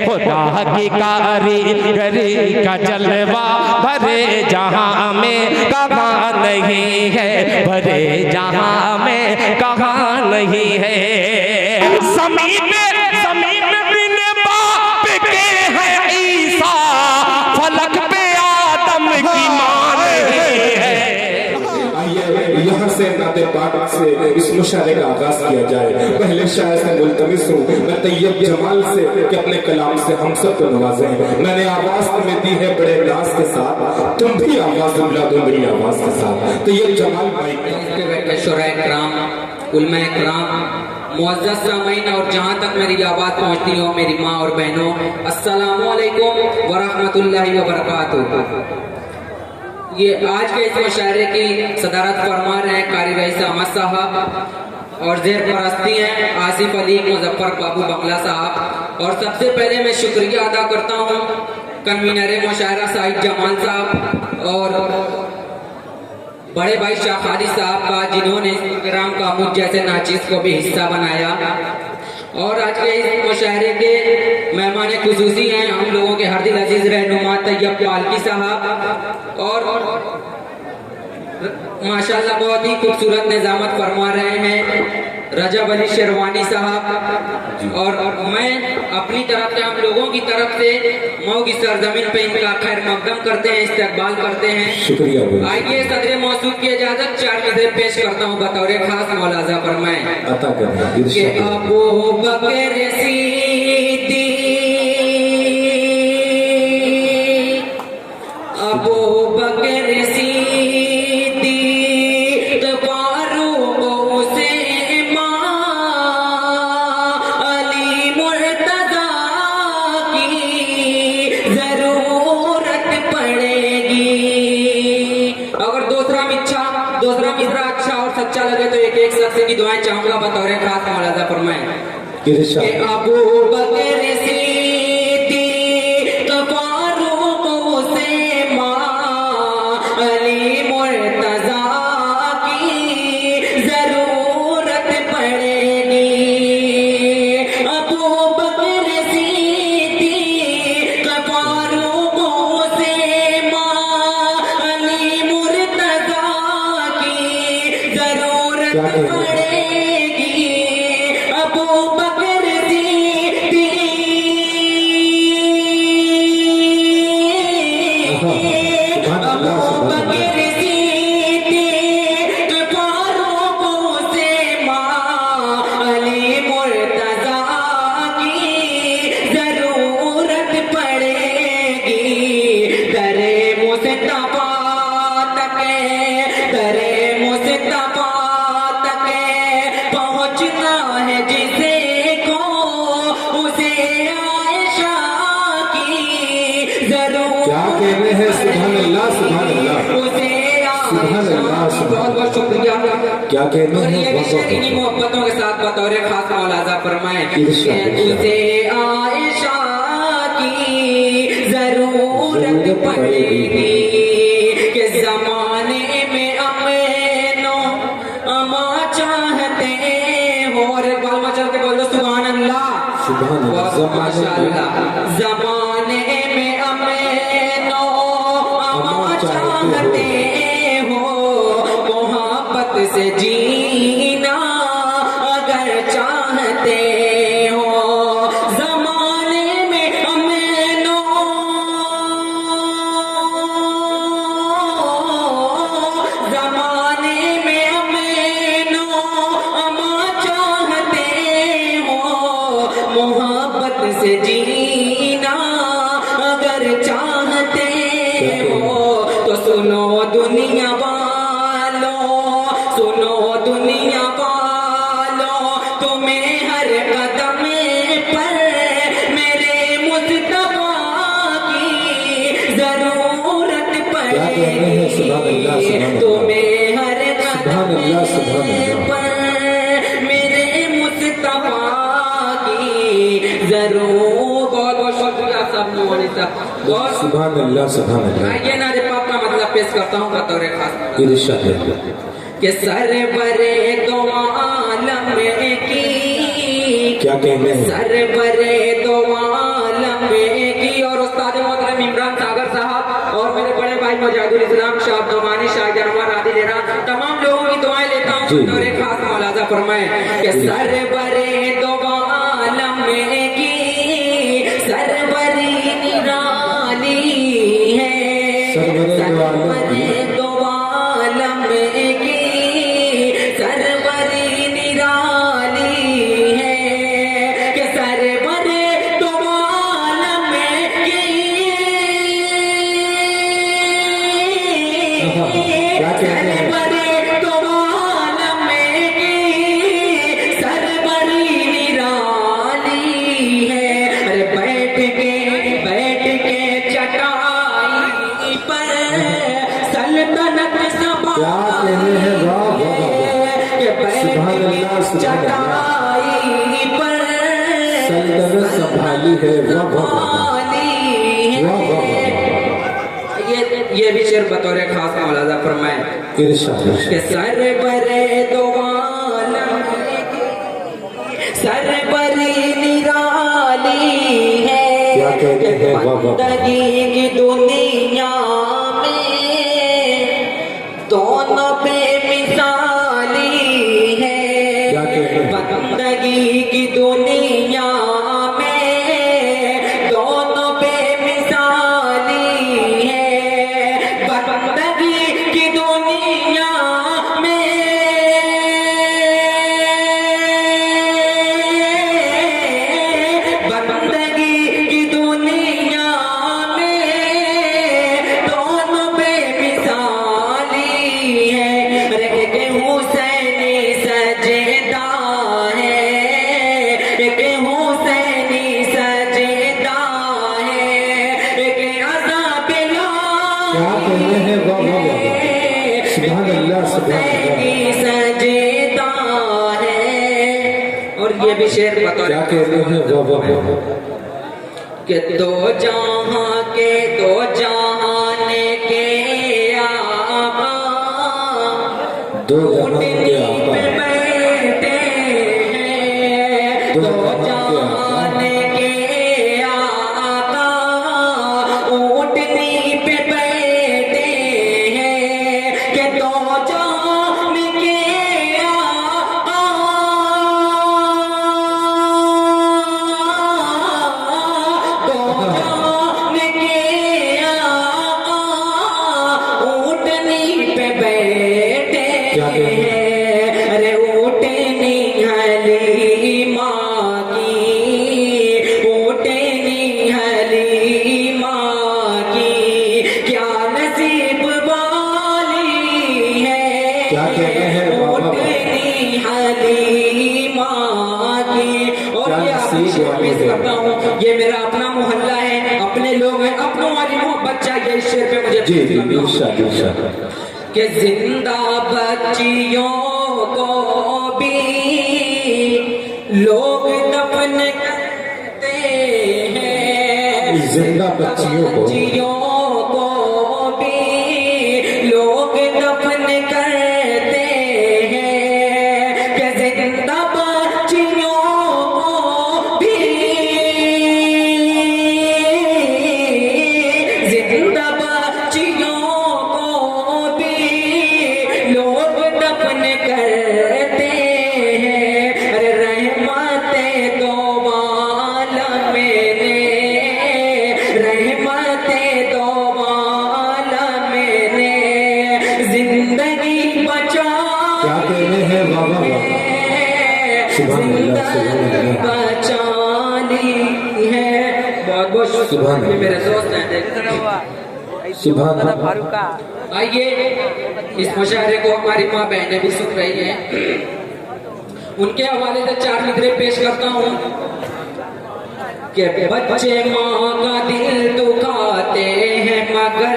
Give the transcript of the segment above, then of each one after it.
खुदा की कारीगरी का जलवा भरे जहां में कहाँ नहीं है, भरे जहां में कहाँ नहीं है। ज़मीन बिन बाप के है ईसा, फलक पे आदम की मां नहीं है। यहाँ से नाते पाक से इस मुशायरे का आगाज किया जाए। पहले शायर से मुल्तमिस हूँ मैं तैयब जमाल से कि अपने कलाम से हम सब को नवाजें। मैंने आवाज तुम्हें दी है बड़े नाज के साथ, तुम भी आवाज मिला दो मेरी आवाज के साथ। तैयब जमाल भाई पे बैठे शुरा इकराम, उलमा इकराम, मुअज़्ज़ज़ सामीन और जहाँ तक मेरी आवाज़ पहुँचती हो मेरी माँ और बहनों, अस्सलामु अलैकुम व रहमतुल्लाहि व बरकातुहू। ये आज के इस मुशायरे की सदारत फरमा रहे हैं कारी रईस अहमद साहब और ज़ेर परस्ती हैं आसिफ अली मुज़फ़्फ़र बाबू बंगला साहब। और सबसे पहले मैं शुक्रिया अदा करता हूँ कन्वीनर मुशायरा साहिब जमाल साहब और बड़े भाई शाह खालिद साहब का, जिन्होंने इस प्रोग्राम का मुझ जैसे नाचिस को भी हिस्सा बनाया। और आज के इस मुशायरे के मेहमान खुसूसी हैं हम लोगों के हरदिल अजीज रहनुमा तैयब पालकी साहब और माशाल्लाह बहुत ही खूबसूरत निजामत फरमा रहे हैं रजब अली शेरवानी साहब। और मैं अपनी तरफ से हम लोगों की तरफ से मऊ की सरजमीन पे इनका खैर मकदम करते हैं, इस्तकबाल करते हैं। शुक्रिया। आइए सदर मौसूद की इजाजत 4 नज़र पेश करता हूँ बतौर खास मौलाजा फरमाएं अता करना कि अबू बकर सिद्दीक, अबू बकर सिद्दीक, फारूक उस्मान, अली मुर्तज़ा की जरूरत पड़ेगी। अगर दूसरा मिसरा अच्छा और सच्चा लगे तो एक शख्स की दुआएं चाहूंगा बतौर खास मौलाजा फरमाएं कि अबू बकर सिद्दीक, फारूक उस्मान, अली मुर्तज़ा की जरूरत पड़ेगी। अबू बकर सिद्दीक, फारूक उस्मान, अली मुर्तज़ा की जरूरत पड़ेगी। अबू बकर सिद्दीक, अबू बकर सिद्दीक, फारूक उस्मान, अली मुर्तज़ा की जरूरत पड़ेगी। दरे मुस्तफा तक, दरे मुस्तफा तक पहुँचना है जिसे को, उसे आयशा की जरूरत, क्या कहने हैं। सुभान अल्लाह सुभान अल्लाह उसे सुभान अल्लाह सुभान बहुत बहुत शुक्रिया। क्या कहने और हैं। ये भी बहुत बहुत शकीनी मोहब्बतों के साथ बतौर खास मौलाजा फरमाएं कि इरशाद, उसे आयशा की जरूरत पड़ेगी कि जमाने में अमीनो अमा चाहते हो। और एक बार मचल के बोलो सुभान अल्लाह सुभान अल्लाह। माशाअल्लाह। जमाने में अमीनो अमा चाहते हो, मोहब्बत से जीना अगर चाहते हो। जमाने में अमीनो से जीना अगर चाहते हो तो सुनो दुनिया वालों, सुनो दुनिया वालों, तुम्हें हर कदम पर मेरे मुस्तफा की जरूरत पड़ेगी। तुम्हें हर कदम पर मेरे मुस्तफा की जरूर। बहुत बहुत शुक्रिया सब लोगों ने। सुभान अल्लाह सुभान अल्लाह। ये नारे पाक का मतलब पेश करता हूँ बतौर खास इरशाद कि सरवरे दो आलम की, क्या कहने हैं? सरवरे दो आलम मजादुल इस्लाम शाह अब्दुलमानी शाह जनवर आदि लेना तमाम लोगों की दुआएं लेता हूँ और एक खास मौलाजा फरमाए कि सरबरे दो आलम की सरबरी निराली है सरबरे दो आलम की सरबरी निराली है कि सरबरे दो आलम की क्या कहते हैं? सरबरे दो आलम की सरबरी निराली है। अरे बैठ के चटाई पर सल्तनत क्या कहते हैं? वाह वाह वाह। के बैठ सुभान के अल्लाह, सुभान चटाई पर सल्तनत संभाली है। वाह वाह वाह। वाह वाह वाह। ये भी शेर बतौर खास मौलाजा फरमाए इरशाद कि सरबरे दो आलम सरबरी निराली है क्या कहते हैं? वाह वाह। बंदगी की दुनिया में दोनों बेमिसाली है क्या कहते हैं? बंदगी की दुनिया में दोनों बेमिसाली है बंदगी की दुनिया में बंदगी की दुनिया में दोनों बेमिसाली है। अरे एक हुसैनी सजदा है एक हुसैनी सजदा है एक अज़ाबिला क्या कहते हैं? वाह वाह वाह। सुभान अल्लाह, सुभान अल्लाह। सजदा है। और ये भी शेर बतौर क्या कहते हैं? वाह वाह वाह। कि दो जहां के दो जहान के आका दो जहां के ऊँटनी आका। पे बैठे हैं दो दो जहां के जहान के आका ऊँटनी पे बैठे हैं कि दो जहान के आका दो जहान के आका ऊँटनी पे बैठे क्या कहते हैं? हैं। अरे ऊँटनी हलीमा की ऊँटनी हलीमा की क्या नसीब वाली है क्या कहते हैं? वाह वाह वाह। ऊँटनी हलीमा की। और क्या ये आपकी नसीब शेर वाली पेश है। करता हूँ ये मेरा अपना मोहल्ला है अपने लोग हैं अपनों वाली मोहब्बत चाहिए इस शेर पे मुझे जी पेश जी करना हूँ। इरशाद इरशाद। कि जिंदा बच्चियों को भी लोग दफन करते हैं जिंदा बच्चियों को बच्चियों को भी लोग दफन करते हैं कि जिंदा बच्चियों को भी जिंदा बच्चियों को भी लोग दफन करते हैं। अरे रहमते दो आलम ने रहमते दो आलम ने जिंदगी बचा क्या कहते हैं? वाह वाह वाह। सुभान अल्लाह, सुभान जिंदगी अल्लाह। बचानी है। बहुत बहुत सुभान ये अल्लाह। मेरे दोस्त हैं सुभान अल्लाह। आइए इस मुशायरे को हमारी माँ बहनें भी सुन रही हैं उनके हवाले से 4 मिसरे पेश करता हूँ कि बच्चे माँ का दिल दुखाते हैं मगर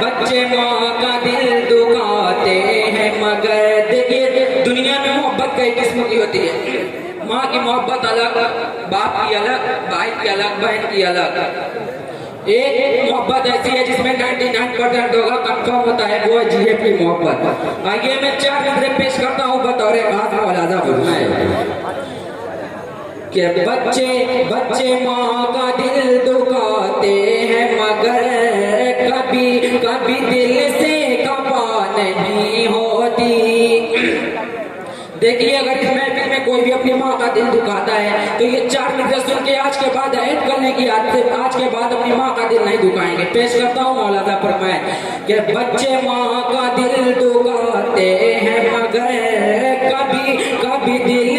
बच्चे माँ का दिल दुखाते हैं मगर देखिए दुनिया में मोहब्बत कई किस्म की होती है माँ की मोहब्बत अलग बाप की अलग भाई की अलग बहन की अलग एक मोहब्बत ऐसी है जिसमें 99% होगा कंफर्म होता है वो है जीएफ की मोहब्बत। आइए मैं 4 मिसरे पेश करता हूँ बतौर खास मौलाजा फरमाए कि बच्चे बच्चे माँ का दिल दुखाते हैं मगर कभी दिल से खफा नहीं होती। देखिए अगर इस महफिल में कोई भी अपनी माँ का दिल दुखाता है तो ये 4 मिनट सुन के आज के बाद ऐड करने की आदत, आज के बाद अपनी माँ का दिल नहीं दुखाएंगे। पेश करता हूँ मौलाना फरमाए कि बच्चे माँ का दिल दुखाते हैं मगर कभी कभी दिल